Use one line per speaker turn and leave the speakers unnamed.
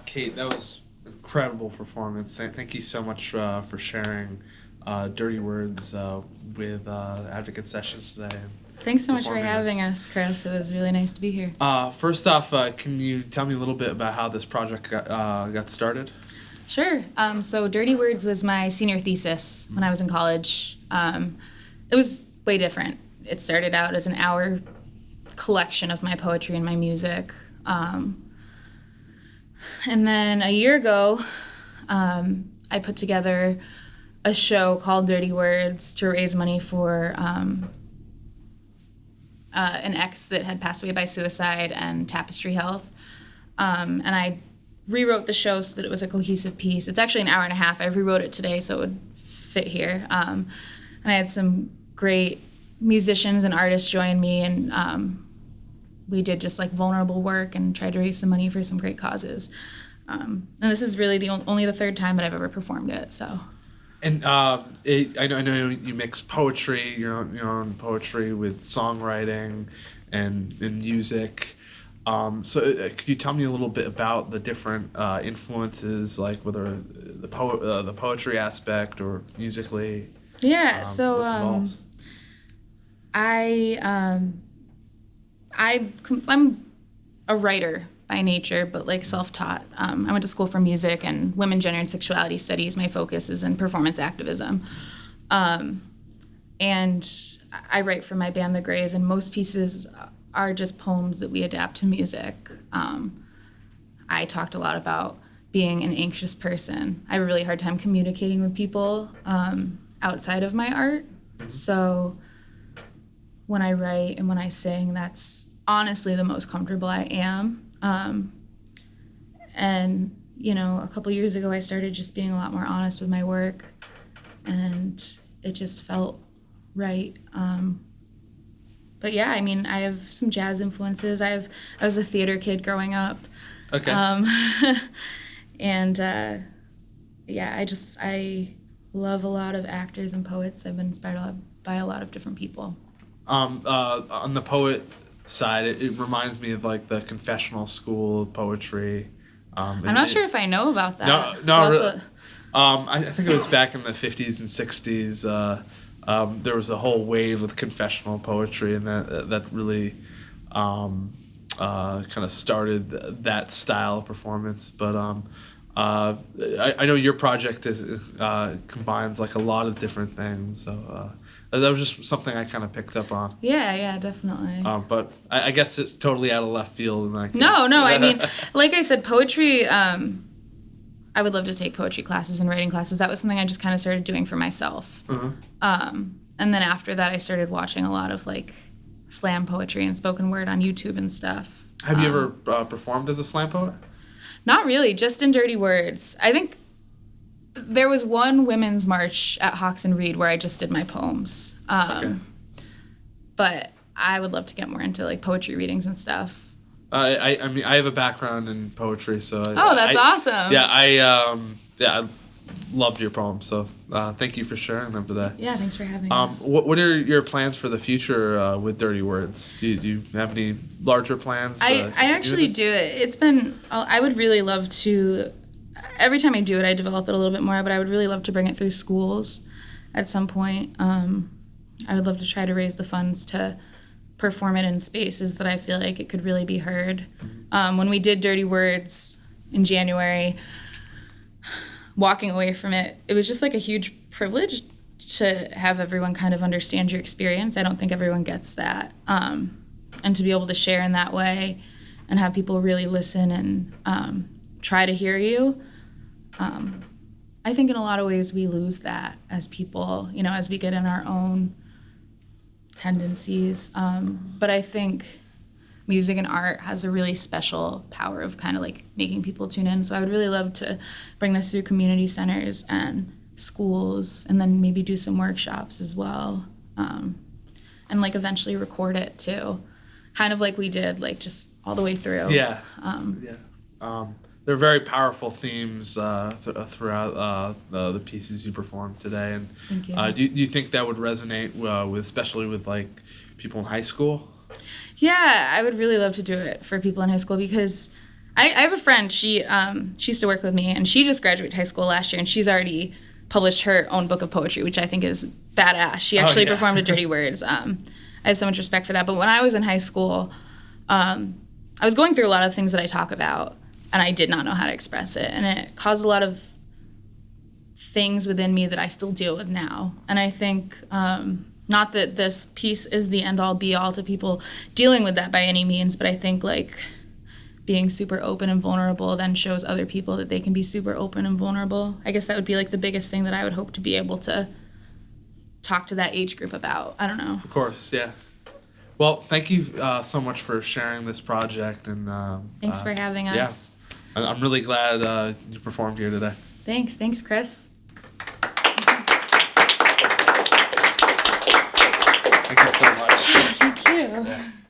Cait, that was an incredible performance. Thank you so much for sharing Dirty Words with Advocate Sessions today. And
thanks so much for
performing
having
this.
us, Chris. It was really nice to be here.
First off, can you tell me a little bit about how this project got started?
Sure. So Dirty Words was my senior thesis when I was in college. It was way different. It started out as an hour collection of my poetry and my music. And then a year ago, I put together a show called Dirty Words to raise money for an ex that had passed away by suicide and Tapestry Health. And I rewrote the show so that it was a cohesive piece. It's actually an hour and a half. I rewrote it today so it would fit here. And I had some great musicians and artists join me, and we did just like vulnerable work and tried to raise some money for some great causes. And this is really only the third time that I've ever performed it. So. And
I know you mix poetry, your own poetry with songwriting and music. So could you tell me a little bit about the different influences, like whether the poetry aspect or musically?
Yeah. I'm a writer by nature, but like self-taught. I went to school for music and women, gender, and sexuality studies. My focus is in performance activism. And I write for my band, The Grays, and most pieces are just poems that we adapt to music. I talked a lot about being an anxious person. I have a really hard time communicating with people outside of my art. So when I write and when I sing, that's honestly the most comfortable I am. And, a couple years ago, I started just being a lot more honest with my work, and it just felt right. But yeah, I mean, I have some jazz influences. I was a theater kid growing up.
Okay.
And I love a lot of actors and poets. I've been inspired by a lot of different people.
On the poet side, it reminds me of like the confessional school of poetry.
I'm not sure if I know about that.
No, really. I think it was back in the 50s and 60s. There was a whole wave of confessional poetry, and that really kind of started that style of performance. But I know your project combines like a lot of different things. So that was just something I kind of picked up on.
Yeah, definitely.
But I guess it's totally out of left field in that case.
No. I mean, like I said, poetry. I would love to take poetry classes and writing classes. That was something I just kind of started doing for myself.
Mm-hmm.
And then after that, I started watching a lot of like slam poetry and spoken word on YouTube and stuff.
Have you ever performed as a slam poet?
Not really, just in Dirty Words. I think there was one women's march at Hawks and Reed where I just did my poems.
Okay.
But I would love to get more into like poetry readings and stuff.
I mean, I have a background in poetry, so.
That's awesome.
Yeah, I loved your poems, so thank you for sharing them today.
Yeah, thanks for having us.
What are your plans for the future with Dirty Words? Do you have any larger plans?
I actually do it. It's been. I would really love to. Every time I do it, I develop it a little bit more, but I would really love to bring it through schools at some point. I would love to try to raise the funds to perform it in spaces that I feel like it could really be heard. When we did Dirty Words in January, walking away from it, it was just like a huge privilege to have everyone kind of understand your experience. I don't think everyone gets that. And to be able to share in that way and have people really listen and try to hear you. I think in a lot of ways we lose that as people, as we get in our own tendencies. But I think music and art has a really special power of kind of like making people tune in. So I would really love to bring this through community centers and schools, and then maybe do some workshops as well. And like eventually record it too. Kind of like we did, like just all the way through.
Yeah. There are very powerful themes throughout the pieces you performed today. And
thank you.
Do you think that would resonate with, especially with like people in high school?
Yeah, I would really love to do it for people in high school because I have a friend, she used to work with me, and she just graduated high school last year, and she's already published her own book of poetry, which I think is badass. She actually performed at Dirty Words. I have so much respect for that. But when I was in high school, I was going through a lot of things that I talk about, and I did not know how to express it. And it caused a lot of things within me that I still deal with now. And I think, not that this piece is the end-all, be-all to people dealing with that by any means, but I think, like, being super open and vulnerable then shows other people that they can be super open and vulnerable. I guess that would be, like, the biggest thing that I would hope to be able to talk to that age group about. I don't know.
Of course, yeah. Well, thank you so much for sharing this project. And
thanks for having us.
Yeah, I'm really glad you performed here today.
Thanks, Chris.